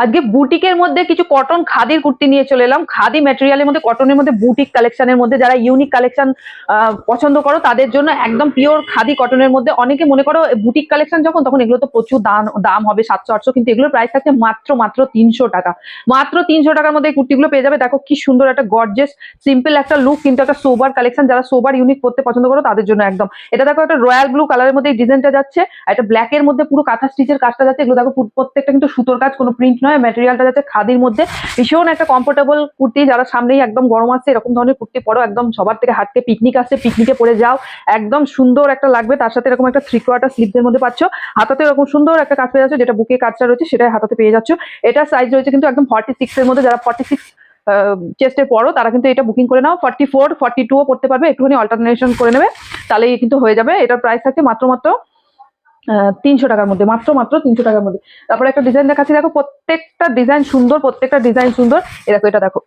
আজকে বুটিকের মধ্যে কিছু কটন খাদির কুর্তি নিয়ে চলে এলাম। খাদি ম্যাটেরিয়ালের মধ্যে, কটনের মধ্যে, বুটিক কালেকশনের মধ্যে যারা ইউনিক কালেকশন পছন্দ করো তাদের জন্য একদম পিওর খাদি কটনের মধ্যে। অনেকে মনে করো বুটিক কালেকশন যখন, তখন এগুলো তো প্রচুর দাম দাম হবে 700-800, কিন্তু এগুলোর প্রাইস থাকছে মাত্র মাত্র 300 টাকা। মাত্র 300 টাকার মধ্যে এই কুর্তিগুলো পেয়ে যাবে। দেখো কি সুন্দর একটা গর্জিয়াস সিম্পল একটা লুক, কিন্তু একটা সোবার কালেকশন। যারা সোবার ইউনিক পড়তে পছন্দ করো তাদের জন্য একদম। এটা দেখো একটা রয়্যাল ব্লু কালারের মধ্যে এই ডিজাইনটা যাচ্ছে, আর একটা ব্ল্যাক এর মধ্যে পুরো কাঁথা স্টিচের কাজটা যাচ্ছে। এগুলো দেখো প্রত্যেকটা কিন্তু সুতোর কাজ, কোনো প্রিন্ট নয়। ম্যাটেরিয়ালটা যাচ্ছে খাদির মধ্যে। ভীষণ একটা কমফোর্টেবল কুর্তি। যারা সামনেই একদম গরম আসছে, এরকম ধরনের কুর্তি পরো, একদম সবার থেকে হাঁটতে পিকনিক আসছে, পিকনিকে পরে যাও, একদম সুন্দর একটা লাগবে। তার সাথে এরকম একটা 3/4 স্লিভসের মধ্যে পাচ্ছ। হাতাতে এরকম সুন্দর একটা কাজ পেয়ে যাচ্ছ, যেটা বুকে কাজটা রয়েছে সেটাই হাতাতে পেয়ে যাচ্ছ। এটা সাইজ রয়েছে কিন্তু একদম 46 এর মধ্যে। যারা 46 চেস্টের পরো তারা কিন্তু এটা বুকিং করে নাও। 44, 42ও পড়তে পারবে, একটুখানি অল্টারনেশন করে নেবে, তাহলেই কিন্তু হয়ে যাবে। এটার প্রাইস থাকছে মাত্র মাত্র 300 টাকার মধ্যে, মাত্র মাত্র 300 টাকার মধ্যে। তারপরে একটা ডিজাইন দেখাচ্ছি, দেখো প্রত্যেকটা ডিজাইন সুন্দর, প্রত্যেকটা ডিজাইন সুন্দর। এরকম এটা দেখো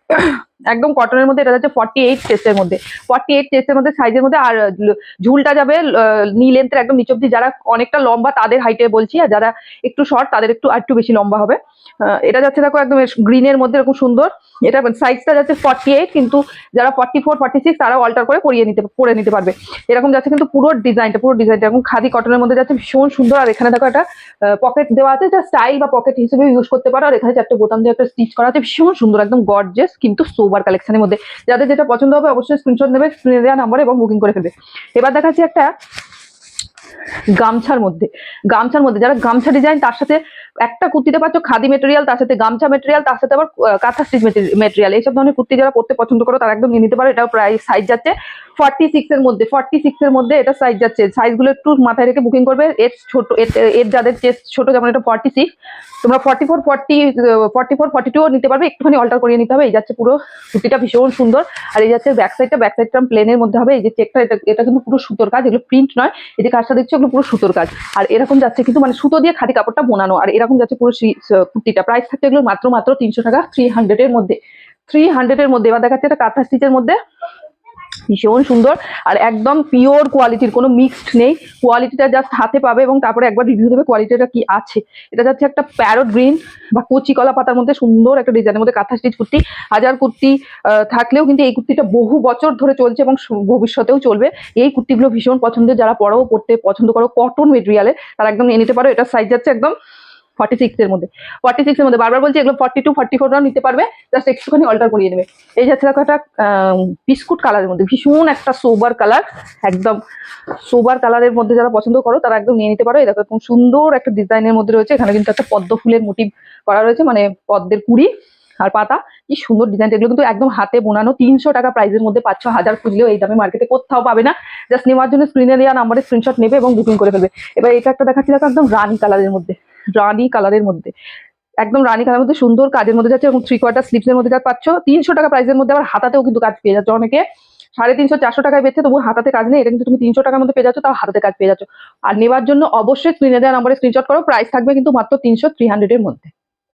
একদম কটনের মধ্যে, এটা যাচ্ছে 48 চেস্টের মধ্যে, 48 চেস্টের মধ্যে সাইজের মধ্যে। আর ঝুলটা যাবে নি লেন্থের একদম নিচ অব্দি। যারা অনেকটা লম্বা তাদের হাইটে বলছি, আর যারা একটু শর্ট তাদের একটু বেশি লম্বা হবে। এটা যাচ্ছে দেখো একদম গ্রিনের মধ্যে, এরকম সুন্দর। এটা সাইজটা যাচ্ছে 48, কিন্তু যারা 44, 46 তারাও অল্টার করে পরে নিতে পারবে। এরকম যাচ্ছে কিন্তু পুরো ডিজাইনটা এরকম খাদি কটনের মধ্যে যাচ্ছে, ভীষণ সুন্দর। আর এখানে দেখো একটা পকেট দেওয়া আছে, এটা স্টাইল বা পকেট হিসেবে ইউজ করতে পারো। আর এখানে 4টে বোতাম দিয়ে একটা স্টিচ করা আছে, ভীষণ সুন্দর, একদম গর্জিয়াস কিন্তু সোবার কালেকশনের মধ্যে। যাদের যেটা পছন্দ হবে অবশ্যই স্ক্রিনশট নেবে, স্ক্রিনে দেওয়া নাম্বারে, এবং বুকিং করে ফেলবে। এবার দেখাচ্ছি একটা গামছার মধ্যে। যারা গামছা ডিজাইন, তার সাথে একটা কুর্তিতে পাচ্ছ খাদি মেটেরিয়াল, তার সাথে গামছা মেটেরিয়াল, তার সাথে আবার কাঁথা স্টিচ মেটেরিয়াল। এইসব ধরনের কুর্তি যারা পড়তে পছন্দ করো তারা একদম নিয়ে নিতে পারো। এটাও প্রাইস সাইজ যাচ্ছে 46 এর মধ্যে, 46 এর মধ্যে এটা সাইজ যাচ্ছে। সাইজগুলো একটু মাথায় রেখে বুকিং করবে। এর ছোট, এর যাদের চেস্ট ছোট, যেমন এটা 46, তোমরা 44, 42ও নিতে পারবে, একটুখানি অল্টার করিয়ে নিতে হবে। এই যাচ্ছে পুরো কুর্তিটা, ভীষণ সুন্দর। আর এই যাচ্ছে ব্যাক সাইডটা প্লেনের মধ্যে হবে। এই যে চেকটা, এটা কিন্তু পুরো সুতোর কাজ, এগুলো প্রিন্ট নয়। এই যে কাজটা দেখছো এগুলো পুরো সুতোর কাজ। আর এরকম যাচ্ছে কিন্তু মানে সুতো দিয়ে খাদি কাপড়টা বোনানো। আর এরকম যাচ্ছে পুরো কুর্তিটা। প্রাইস থাকছে এগুলো মাত্র মাত্র 300 টাকা, 300 এর মধ্যে, 300 এর মধ্যে। এবার দেখাচ্ছে এটা কাঁথা স্টিচের মধ্যে, ভীষণ সুন্দর। আর একদম পিওর কোয়ালিটির, কোনো মিক্সড নেই। কোয়ালিটিটা জাস্ট হাতে পাবে এবং তারপরে একবার রিভিউ দেবে কোয়ালিটিটা কি আছে। এটা যাচ্ছে একটা প্যারট গ্রিন বা কচি কলা পাতার মধ্যে সুন্দর একটা ডিজাইনের মধ্যে কাঁথা স্টিচ কুর্তি। হাজার কুর্তি থাকলেও কিন্তু এই কুর্তিটা বহু বছর ধরে চলছে এবং ভবিষ্যতেও চলবে। এই কুর্তিগুলো ভীষণ পছন্দের। যারা পড়তে পছন্দ করো কটন মেটেরিয়ালে, তারা একদম নিয়ে নিতে পারো। এটা সাইজ যাচ্ছে একদম 46 এর মধ্যে, 46 এর মধ্যে। বারবার বলছি এগুলো 42, 44 নিতে পারবে, জাস্ট একটুখানি অল্টার করিয়ে নেবে। এই যাচ্ছে দেখো একটা বিস্কুট কালারের মধ্যে, ভীষণ একটা সোবার কালার, একদম সোবার কালারের মধ্যে যারা পছন্দ করো তারা একদম নিয়ে নিতে পারো। এই দেখো এরকম সুন্দর একটা ডিজাইনের মধ্যে রয়েছে। এখানে কিন্তু একটা পদ্ম ফুলের মোটিভ করা রয়েছে, মানে পদ্মের কুড়ি আর পাতা। কি সুন্দর ডিজাইন। এগুলো কিন্তু একদম হাতে বোনানো। 300 টাকা প্রাইসের মধ্যে পাচ্ছ। হাজার খুঁজলেও এই দামে মার্কেটে কোথাও পাবে না। জাস্ট নেওয়ার জন্য স্ক্রিনে দেওয়া নাম্বারে স্ক্রিনশট নেবে এবং বুকিং করে ফেলবে। এবার এটা একটা দেখাচ্ছি, দেখো একদম রানী কালারের মধ্যে, একদম রানী কালারের মধ্যে সুন্দর কাজের মধ্যে যাচ্ছে, এবং 3/4 স্লিভসের মধ্যে যা পাচ্ছ। 300 টাকা প্রাইসের মধ্যে আবার হাতাতেও কিন্তু কাজ পেয়ে যাচ্ছে। অনেকে 350, 400 টাকায় বেচছে, তবু হাতাতে কাজ নেই। এটা কিন্তু তুমি 300 টাকার মধ্যে পেয়ে যাচ্ছ, তাও হাতাতে কাজ পেয়ে যাচ্ছ। আর নেওয়ার জন্য অবশ্যই স্ক্রিনে দেওয়া নাম্বারে স্ক্রিনশট করো। প্রাইস থাকবে কিন্তু মাত্র 300, 300 এর মধ্যে।